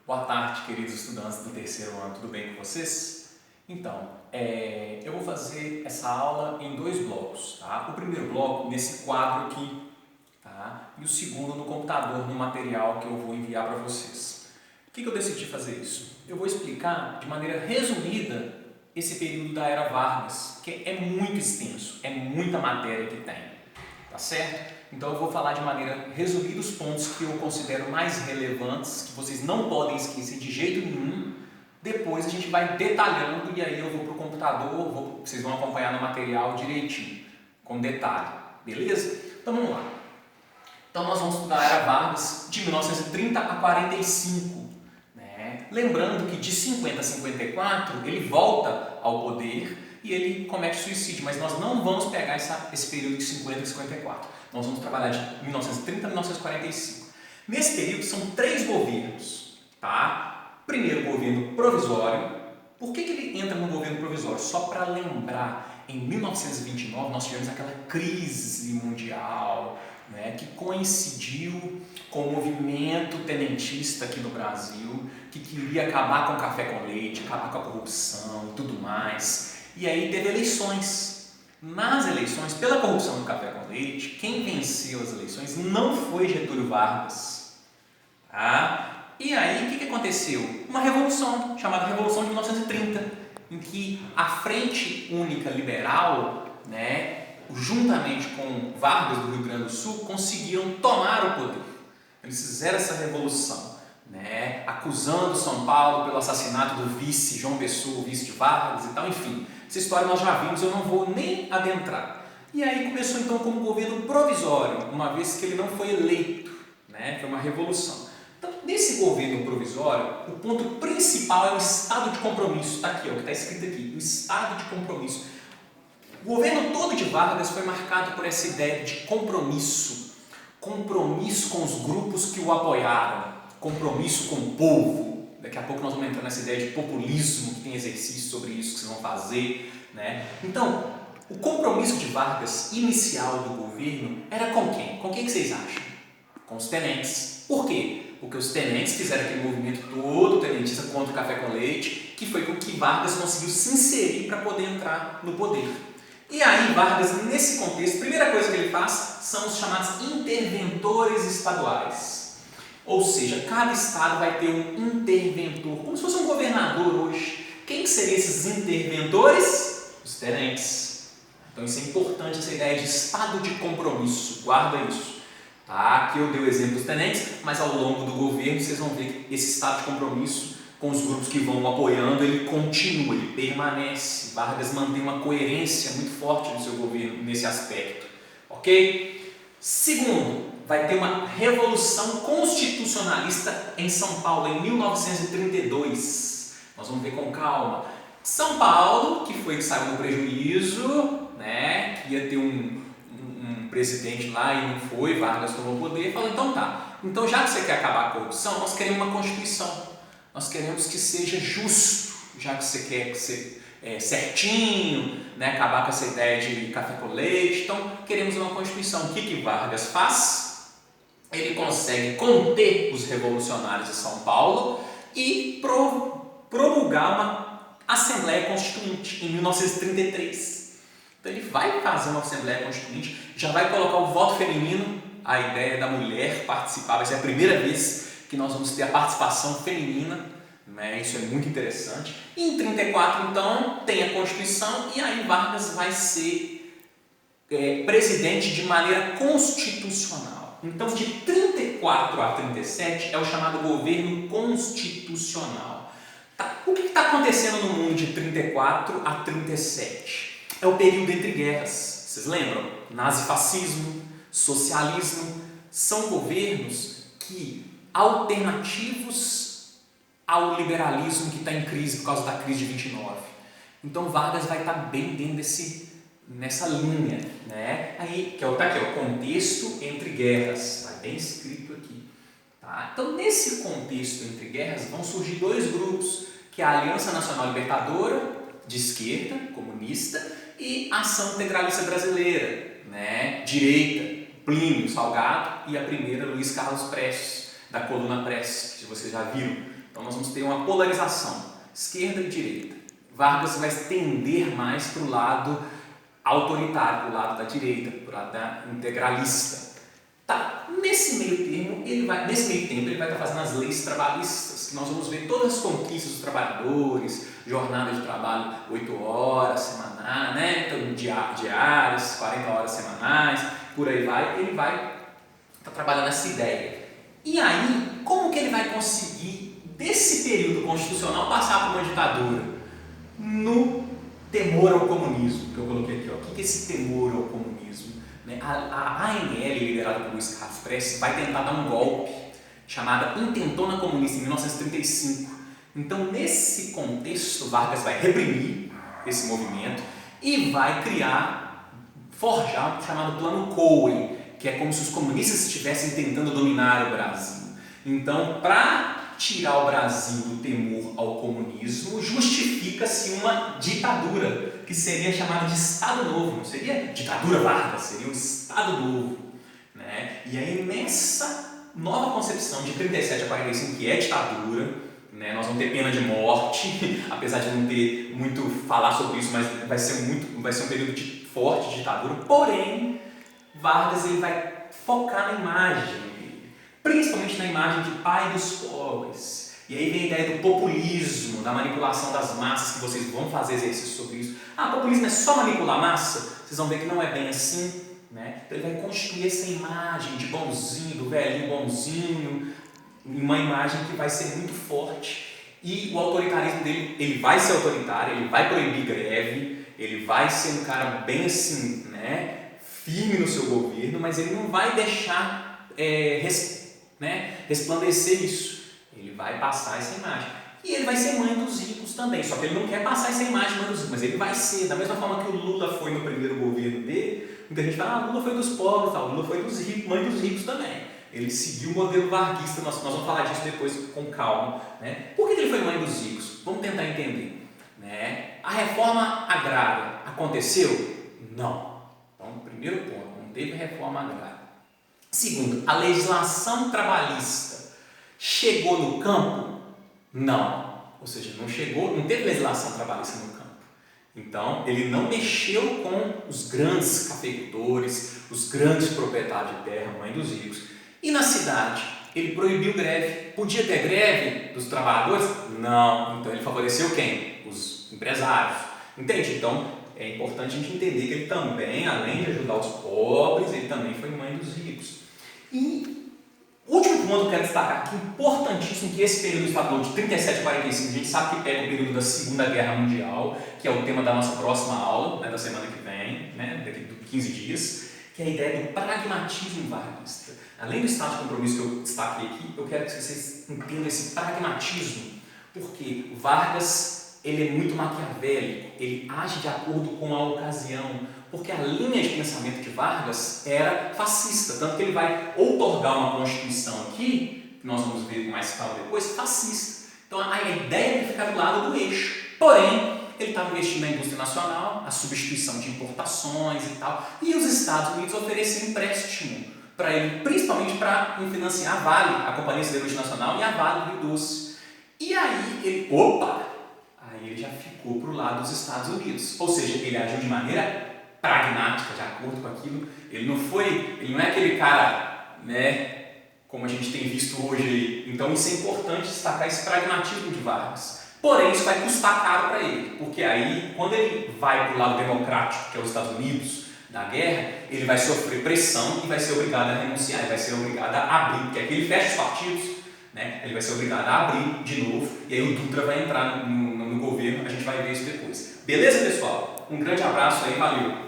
Boa tarde, queridos estudantes do terceiro ano, tudo bem com vocês? Então, eu vou fazer essa aula em dois blocos, tá? O primeiro bloco nesse quadro aqui, tá? E o segundo no computador, no material que eu vou enviar para vocês. Por que eu decidi fazer isso? Eu vou explicar de maneira resumida esse período da Era Vargas, que é muito extenso, é muita matéria que tem, tá certo? Então eu vou falar de maneira resumida os pontos que eu considero mais relevantes, que vocês não podem esquecer de jeito nenhum. Depois a gente vai detalhando e aí eu vou para o computador, vocês vão acompanhar no material direitinho, com detalhe, beleza? Então vamos lá. Então nós vamos estudar a Era Vargas de 1930 a 45. Né? Lembrando que de 50 a 54 ele volta ao poder e ele comete suicídio, mas nós não vamos pegar esse período de 50 a 54. Nós vamos trabalhar de 1930 a 1945. Nesse período são 3 governos, tá? Primeiro governo provisório. Por que ele entra no governo provisório? Só para lembrar, em 1929 nós tivemos aquela crise mundial, né, que coincidiu com o movimento tenentista aqui no Brasil, que queria acabar com o café com leite, acabar com a corrupção e tudo mais. E aí teve eleições. Nas eleições, pela corrupção do café com leite, quem venceu as eleições não foi Getúlio Vargas. Tá? E aí, o que aconteceu? Uma revolução, chamada Revolução de 1930, em que a Frente Única Liberal, né, juntamente com Vargas do Rio Grande do Sul, conseguiram tomar o poder. Eles fizeram essa revolução, né, acusando São Paulo pelo assassinato do vice João Pessoa, vice de Vargas e tal, enfim. Essa história nós já vimos, eu não vou nem adentrar. E aí começou então como governo provisório, uma vez que ele não foi eleito, né? Foi uma revolução. Então, nesse governo provisório, o ponto principal é o estado de compromisso. Está aqui, ó, o que está escrito aqui, o estado de compromisso. O governo todo de Vargas foi marcado por essa ideia de compromisso. Compromisso com os grupos que o apoiaram, compromisso com o povo. Daqui a pouco nós vamos entrar nessa ideia de populismo, que tem exercício sobre isso que vocês vão fazer. Né? Então, o compromisso de Vargas inicial do governo era com quem? Com quem que vocês acham? Com os tenentes. Por quê? Porque os tenentes fizeram aquele movimento todo tenentista contra o café com leite, que foi com que Vargas conseguiu se inserir para poder entrar no poder. E aí Vargas, nesse contexto, a primeira coisa que ele faz são os chamados interventores estaduais. Ou seja, cada estado vai ter um interventor, como se fosse um governador hoje. Quem seriam esses interventores? Os tenentes. Então isso é importante, essa ideia de estado de compromisso, guarda isso. Tá? Aqui eu dei o exemplo dos tenentes, mas ao longo do governo vocês vão ver que esse estado de compromisso com os grupos que vão apoiando, ele continua, ele permanece. Vargas mantém uma coerência muito forte no seu governo nesse aspecto. Ok? Segundo, vai ter uma revolução constitucionalista em São Paulo, em 1932. Nós vamos ver com calma. São Paulo, que foi que saiu no prejuízo, né? Que ia ter um presidente lá e não foi, Vargas tomou o poder, e falou, então tá. Então já que você quer acabar a corrupção, nós queremos uma Constituição. Nós queremos que seja justo, já que você quer ser certinho, né? Acabar com essa ideia de café com leite. Então, queremos uma Constituição. O que Vargas faz? Ele consegue conter os revolucionários de São Paulo e promulgar uma Assembleia Constituinte em 1933. Então ele vai fazer uma Assembleia Constituinte, já vai colocar o voto feminino, a ideia da mulher participar, vai ser a primeira vez que nós vamos ter a participação feminina, né? Isso é muito interessante. E em 1934, então, tem a Constituição e aí Vargas vai ser presidente de maneira constitucional. Então, de 34 a 37 é o chamado governo constitucional. Tá? O que está acontecendo no mundo de 34 a 37? É o período entre guerras. Vocês lembram? Nazifascismo, socialismo, são governos que alternativos ao liberalismo que está em crise por causa da crise de 29. Então Vargas vai estar bem dentro nessa linha, né? Aí, que tá aqui, o contexto entre guerras, está bem escrito aqui. Tá? Então, nesse contexto entre guerras, vão surgir 2 grupos, que é a Aliança Nacional Libertadora, de esquerda, comunista, e a Ação Integralista Brasileira, né? Direita, Plínio Salgado, e a primeira, Luiz Carlos Prestes, da coluna Prestes, que vocês já viram. Então nós vamos ter uma polarização, esquerda e direita. Vargas vai tender mais para o lado autoritário, para o lado da direita, para o lado da integralista. Tá, nesse meio tempo ele vai estar fazendo as leis trabalhistas, que nós vamos ver todas as conquistas dos trabalhadores, jornada de trabalho 8 horas semanais, né? Então, diárias, 40 horas semanais, por aí vai, ele vai estar trabalhando essa ideia. E aí, como que ele vai conseguir, desse período constitucional, passar por uma ditadura? No temor ao comunismo, que eu coloquei aqui. Ó. O que é esse temor ao comunismo? A ANL, liderada por Luiz Carlos Prestes, vai tentar dar um golpe chamada Intentona Comunista, em 1935. Então, nesse contexto, Vargas vai reprimir esse movimento e vai forjar o chamado Plano Cohen, que é como se os comunistas estivessem tentando dominar o Brasil. Então, para tirar o Brasil do temor ao comunismo, justifica-se uma ditadura, que seria chamada de Estado Novo. Não seria ditadura Vargas, seria um Estado Novo. Né? E aí, nessa nova concepção de 37 a 45, que é ditadura, né? Nós vamos ter pena de morte, apesar de não ter muito falar sobre isso, mas vai ser um período forte de ditadura. Porém, Vargas ele vai focar na imagem, principalmente na imagem de pai dos pobres. E aí vem a ideia do populismo, da manipulação das massas, que vocês vão fazer exercício sobre isso. Populismo é só manipular a massa? Vocês vão ver que não é bem assim. Né? Então ele vai construir essa imagem de bonzinho, do velhinho bonzinho, uma imagem que vai ser muito forte. E o autoritarismo dele, ele vai ser autoritário, ele vai proibir greve, ele vai ser um cara bem assim, né, firme no seu governo, mas ele não vai deixar resplandecer isso. Ele vai passar essa imagem. E ele vai ser mãe dos ricos também, só que ele não quer passar essa imagem de mãe dos ricos, mas ele vai ser, da mesma forma que o Lula foi no primeiro governo dele. Muita gente fala, Lula foi dos pobres, o Lula foi dos ricos, mãe dos ricos também. Ele seguiu o modelo varguista, nós vamos falar disso depois com calma. Né? Por que ele foi mãe dos ricos? Vamos tentar entender. Né? A reforma agrária aconteceu? Não. Então, primeiro ponto, não teve reforma agrária. Segundo, a legislação trabalhista chegou no campo? Não. Ou seja, não teve legislação trabalhista no campo. Então, ele não mexeu com os grandes cafeicultores, os grandes proprietários de terra, mãe dos ricos. E na cidade, ele proibiu greve. Podia ter greve dos trabalhadores? Não. Então ele favoreceu quem? Os empresários. Entende? Então é importante a gente entender que ele também, além de ajudar os pobres, ele também foi mãe dos ricos. E o último ponto que eu quero destacar aqui, importantíssimo, que esse período estadual de 37 a 45, a gente sabe que pega o período da Segunda Guerra Mundial, que é o tema da nossa próxima aula, né, da semana que vem, né, daqui a 15 dias, que é a ideia do pragmatismo varguista. Além do estado de compromisso que eu destaquei aqui, eu quero que vocês entendam esse pragmatismo, porque o Vargas ele é muito maquiavélico, ele age de acordo com a ocasião, porque a linha de pensamento de Vargas era fascista, tanto que ele vai outorgar uma constituição aqui, que nós vamos ver com mais calma depois, fascista. Então a ideia é de ficar do lado do eixo, porém ele estava investindo na indústria nacional, a substituição de importações e tal, e os Estados Unidos ofereciam empréstimo para ele, principalmente para financiar a Vale, a Companhia Siderúrgica Nacional e a Vale do Rio Doce. E aí ele já ficou para o lado dos Estados Unidos, ou seja, ele agiu de maneira pragmática, de acordo com aquilo. Ele não é aquele cara, né, como a gente tem visto hoje aí. Então isso é importante destacar, esse pragmatismo de Vargas. Porém, isso vai custar caro para ele, porque aí, quando ele vai para o lado democrático, que é os Estados Unidos, da guerra, ele vai sofrer pressão e vai ser obrigado a renunciar, ele vai ser obrigado a abrir, porque aqui ele fecha os partidos, né? Ele vai ser obrigado a abrir de novo, e aí o Dutra vai entrar no governo, a gente vai ver isso depois. Beleza, pessoal? Um grande abraço aí, valeu!